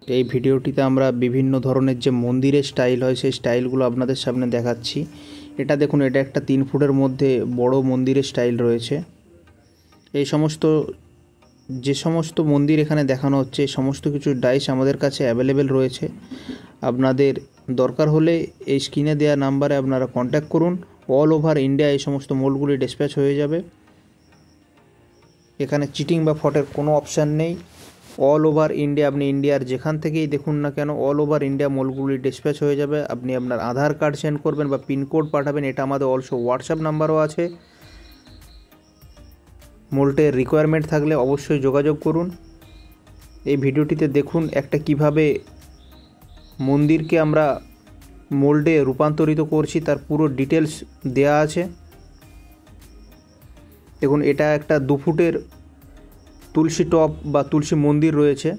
এই ভিডিওটিতে আমরা বিভিন্ন ধরনের যে মন্দিরের স্টাইল হয় সেই স্টাইলগুলো আপনাদের সামনে দেখাচ্ছি। এটা দেখুন, এটা একটা 3 ফুটের মধ্যে বড় মন্দিরের স্টাইল রয়েছে। এই যে সমস্ত মন্দির এখানে দেখানো হচ্ছে সমস্ত কিছু ডাইস আমাদের কাছে অ্যাভেলেবেল রয়েছে। আপনাদের দরকার হলে এই স্ক্রিনে দেওয়া নাম্বারে আপনারা কন্ট্যাক্ট করুন। অল ওভার ইন্ডিয়া এই সমস্ত মোল্ডগুলি ডিসপ্যাচ হয়ে যাবে। এখানে চিটিং বা ফটের কোনো অপশান নেই। অল ওভার ইন্ডিয়া, আপনি ইন্ডিয়ার যেখান থেকেই দেখুন না কেন অল ওভার ইন্ডিয়া মোলগুলি ডিসপ্যাচ হয়ে যাবে। আপনি আপনার আধার কার্ড সেন্ড করবেন বা পিনকোড পাঠাবেন। এটা আমাদের অলসো হোয়াটসঅ্যাপ নাম্বারও আছে। মোল্টের রিকোয়ারমেন্ট থাকলে অবশ্যই যোগাযোগ করুন। এই ভিডিওটিতে দেখুন একটা কিভাবে মন্দিরকে আমরা মোল্ডে রূপান্তরিত করছি, তার পুরো ডিটেলস দেয়া আছে। দেখুন, এটা একটা 2 ফুটের তুলসী টপ বা তুলসী মন্দির রয়েছে,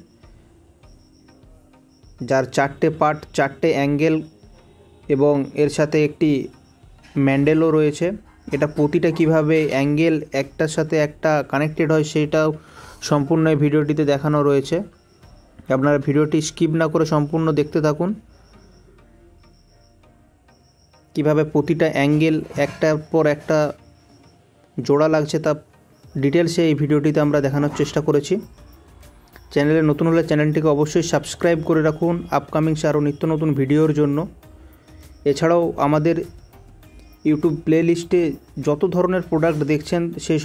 যার 4টে পার্ট, 4টে অ্যাঙ্গেল এবং এর সাথে একটি ম্যান্ডেলও রয়েছে। এটা প্রতিটা কিভাবে অ্যাঙ্গেল একটার সাথে একটা কানেক্টেড হয় সেটাও সম্পূর্ণ এই ভিডিওটিতে দেখানো রয়েছে। আপনারা ভিডিওটি স্কিপ না করে সম্পূর্ণ দেখতে থাকুন। কিভাবে প্রতিটা অ্যাঙ্গেল একটার পর একটা জোড়া লাগছে তা ডিটেলসে এই ভিডিওটিতে আমরা দেখানোর চেষ্টা করেছি। চ্যানেলে নতুন হলে চ্যানেলটিকে অবশ্যই সাবস্ক্রাইব করে রাখুন আপকামিং আরও নিত্য নতুন ভিডিওর জন্য। এছাড়াও আমাদের ইউটিউব প্লেলিস্টে যত ধরনের প্রোডাক্ট দেখছেন সেই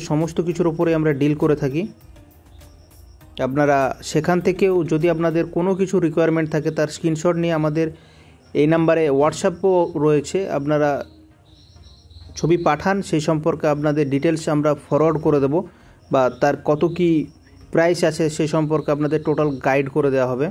সমস্ত কিছুর উপরে আমরা ডিল করে থাকি। আপনারা সেখান থেকেও যদি আপনাদের কোনো কিছু রিকোয়ারমেন্ট থাকে তার স্ক্রিনশট নিয়ে আমাদের এই নাম্বারে হোয়াটসঅ্যাপও রয়েছে, আপনারা ছবি পাঠান, সেই সম্পর্কে আপনাদের ডিটেলস আমরা ফরওয়ার্ড করে দেব বা তার কত কি প্রাইস আছে সেই সম্পর্কে আপনাদের টোটাল গাইড করে দেওয়া হবে।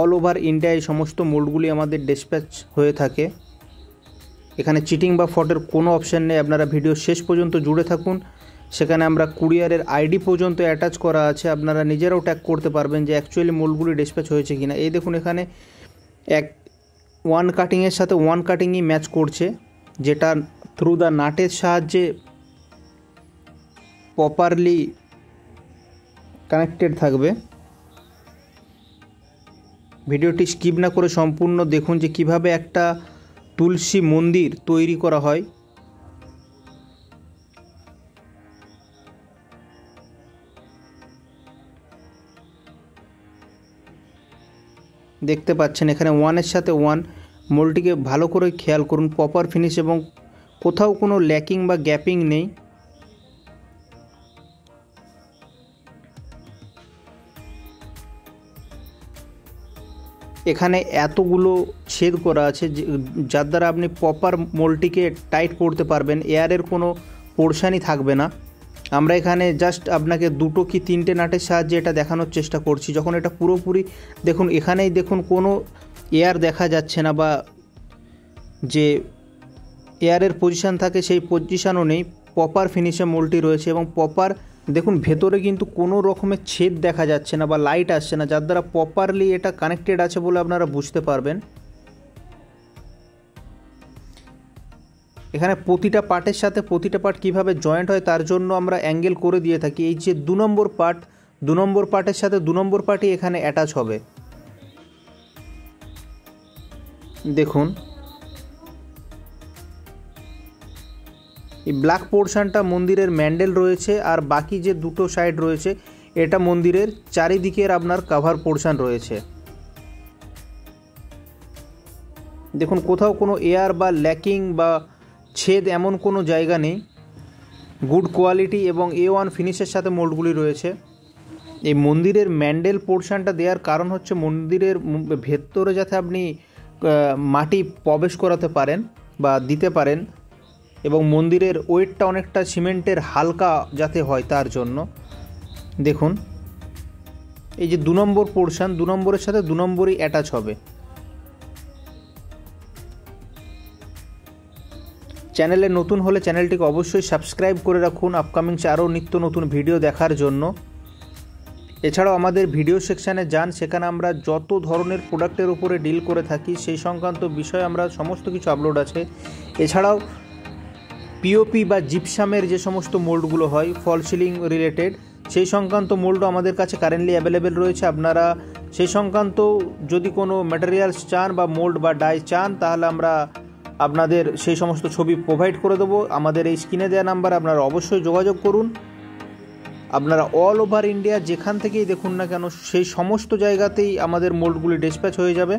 অল ওভার ইন্ডিয়ায় সমস্ত মোল্ডগুলি আমাদের ডিসপ্যাচ হয়ে থাকে। এখানে চিটিং বা ফটের কোনো অপশান নেই। আপনারা ভিডিও শেষ পর্যন্ত জুড়ে থাকুন। সেখানে আমরা কুরিয়ারের আইডি পর্যন্ত অ্যাটাচ করা আছে, আপনারা নিজেরাও ট্যাগ করতে পারবেন যে অ্যাকচুয়ালি মোল্ডগুলি ডিসপ্যাচ হয়েছে কিনা। এই দেখুন, এখানে ওয়ান কাটিংয়ের সাথে ওয়ান কাটিংই ম্যাচ করছে, যেটা থ্রু দ্য নাটের সাহায্যে প্রপারলি কানেক্টেড থাকবে। ভিডিওটি স্কিপ না করে সম্পূর্ণ দেখুন যে কিভাবে একটা তুলসী মন্দির তৈরি করা হয়। দেখতে পাচ্ছেন এখানে ওয়ানের সাথে ওয়ান। মোল্ডটিকে ভালো করে খেয়াল করুন, প্রপার ফিনিশ এবং কোথাও কোনো ল্যাকিং বা গ্যাপিং নেই। এখানে এতগুলো ছেদ করা আছে যার দ্বারা আপনি প্রপার মোল্ডটিকে টাইট করতে পারবেন, এয়ারের কোনো পোর্শনই থাকবে না। আমরা এখানে জাস্ট আপনাকে 2 কি 3টে নাটের সাহায্যে এটা দেখানোর চেষ্টা করছি। যখন এটা পুরোপুরি দেখুন, এখানেই দেখুন কোনো এয়ার দেখা যাচ্ছে না বা যে এয়ারের পজিশান থাকে সেই পজিশানও নেই। প্রপার ফিনিশে মোল্ডটি রয়েছে এবং প্রপার দেখুন ভেতরে কিন্তু কোনো রকমের ছেদ দেখা যাচ্ছে না বা লাইট আসছে না, যার দ্বারা প্রপারলি এটা কানেক্টেড আছে বলে আপনারা বুঝতে পারবেন। এখানে প্রতিটা পার্টের সাথে প্রতিটা পার্ট কীভাবে জয়েন্ট হয় তার জন্য আমরা অ্যাঙ্গেল করে দিয়ে থাকি। এই যে 2 নম্বর পার্টের সাথে 2 নম্বর পার্টই এখানে অ্যাটাচ হবে। দেখুন, এই ব্ল্যাক পোর্শনটা মন্দিরের ম্যান্ডেল রয়েছে, আর বাকি যে 2টো সাইড রয়েছে এটা মন্দিরের চারিদিকের আপনার কাভার পোর্শন রয়েছে। দেখুন, কোথাও কোনো এয়ার বা ল্যাকিং বা ছেদ এমন কোনো জায়গা নেই। গুড কোয়ালিটি এবং A1 ফিনিশের সাথে মোল্ডগুলি রয়েছে। এই মন্দিরের ম্যান্ডেল পোর্শনটা দেওয়ার কারণ হচ্ছে মন্দিরের ভেতরে যাতে আপনি মাটি প্রবেশ করাতে পারেন বা দিতে পারেন এবং মন্দিরের ওয়েটটা অনেকটা সিমেন্টের হালকা যাতে হয় তার জন্য। দেখুন, এই যে 2 নম্বর পোর্শন, 2 নম্বরের সাথে 2 নম্বরই অ্যাটাচ হবে। চ্যানেলে নতুন হলে চ্যানেলটিকে অবশ্যই সাবস্ক্রাইব করে রাখুন আপকামিং আরও নিত্য নতুন ভিডিও দেখার জন্য। এছাড়াও আমাদের ভিডিও সেকশানে যান, সেখানে আমরা যত ধরনের প্রোডাক্টের উপরে ডিল করে থাকি সেই সংক্রান্ত বিষয়ে আমরা সমস্ত কিছু আপলোড আছে। এছাড়াও পিওপি বা জিপসামের যে সমস্ত মোল্ডগুলো হয় ফল সিলিং রিলেটেড, সেই সংক্রান্ত মোল্ডও আমাদের কাছে কারেন্টলি অ্যাভেলেবেল রয়েছে। আপনারা সেই সংক্রান্ত যদি কোনো ম্যাটেরিয়ালস চান বা মোল্ড বা ডাই চান, তাহলে আমরা আপনাদের সেই সমস্ত ছবি প্রোভাইড করে দেবো। আমাদের এই স্ক্রিনে দেওয়া নাম্বার আপনারা অবশ্যই যোগাযোগ করুন। আপনারা অল ওভার ইন্ডিয়া যেখান থেকেই দেখুন না কেন, সেই সমস্ত জায়গাতেই আমাদের মোল্ডগুলি ডিসপ্যাচ হয়ে যাবে।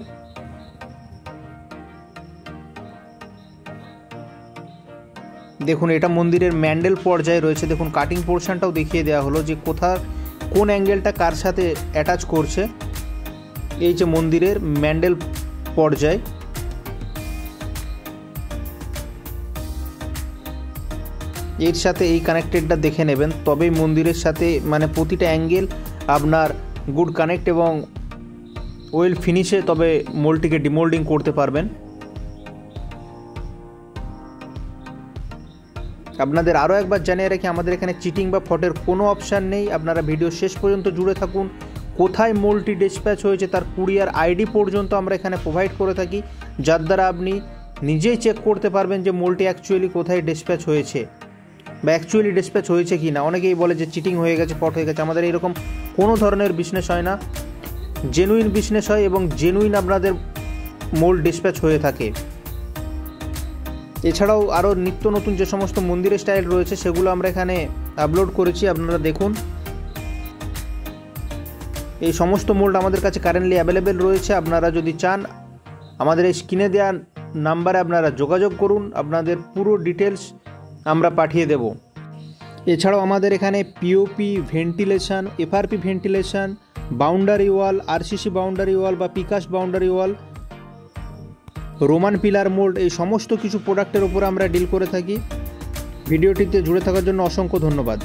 দেখুন, এটা মন্দিরের ম্যান্ডেল পর্যায়ে রয়েছে। দেখুন, কাটিং পোর্শনটাও দেখিয়ে দেওয়া হলো যে কোন অ্যাঙ্গেলটা কার সাথে অ্যাটাচ করছে। এই যে মন্দিরের ম্যান্ডেল পর্যায়, এর সাথে এই কানেক্টেডটা দেখে নেবেন, তবেই মন্দিরের সাথে মানে প্রতিটা অ্যাঙ্গেল আপনার গুড কানেক্ট এবং ওয়েল ফিনিশে তবে মোল্ডটিকে ডিমোল্ডিং করতে পারবেন। আপনাদের আরও একবার জানিয়ে রাখি, আমাদের এখানে চিটিং বা ফটের কোনো অপশান নেই। আপনারা ভিডিও শেষ পর্যন্ত জুড়ে থাকুন। কোথায় মোল্ডটি ডিসপ্যাচ হয়েছে তার কুরিয়ার আইডি পর্যন্ত আমরা এখানে প্রোভাইড করে থাকি, যার দ্বারা আপনি নিজেই চেক করতে পারবেন যে মোল্ডটি অ্যাকচুয়ালি কোথায় ডিসপ্যাচ হয়েছে বা অ্যাকচুয়ালি ডিসপ্যাচ হয়েছে কি না। অনেকেই বলে যে চিটিং হয়ে গেছে, ফট হয়ে গেছে। আমাদের এরকম কোনো ধরনের বিজনেস হয় না, জেনুইন বিজনেস হয় এবং জেনুইন আপনাদের মোল্ড ডিসপ্যাচ হয়ে থাকে। এছাড়াও আরও নিত্য নতুন যে সমস্ত মন্দিরের স্টাইল রয়েছে সেগুলো আমরা এখানে আপলোড করেছি, আপনারা দেখুন। এই সমস্ত মোল্ড আমাদের কাছে কারেন্টলি অ্যাভেলেবেল রয়েছে। আপনারা যদি চান, আমাদের এই স্ক্রিনে দেওয়া নাম্বারে আপনারা যোগাযোগ করুন, আপনাদের পুরো ডিটেলস আমরা পাঠিয়ে দেব। এছাড়াও আমাদের এখানে POP, ventilation, FRP ventilation, boundary wall, RCC boundary wall বা পিকাস boundary wall, Roman pillar mould, এই সমস্ত কিছু প্রোডাক্টের উপর আমরা ডিল করে থাকি। ভিডিওটিতে জুড়ে থাকার জন্য অসংখ্য ধন্যবাদ।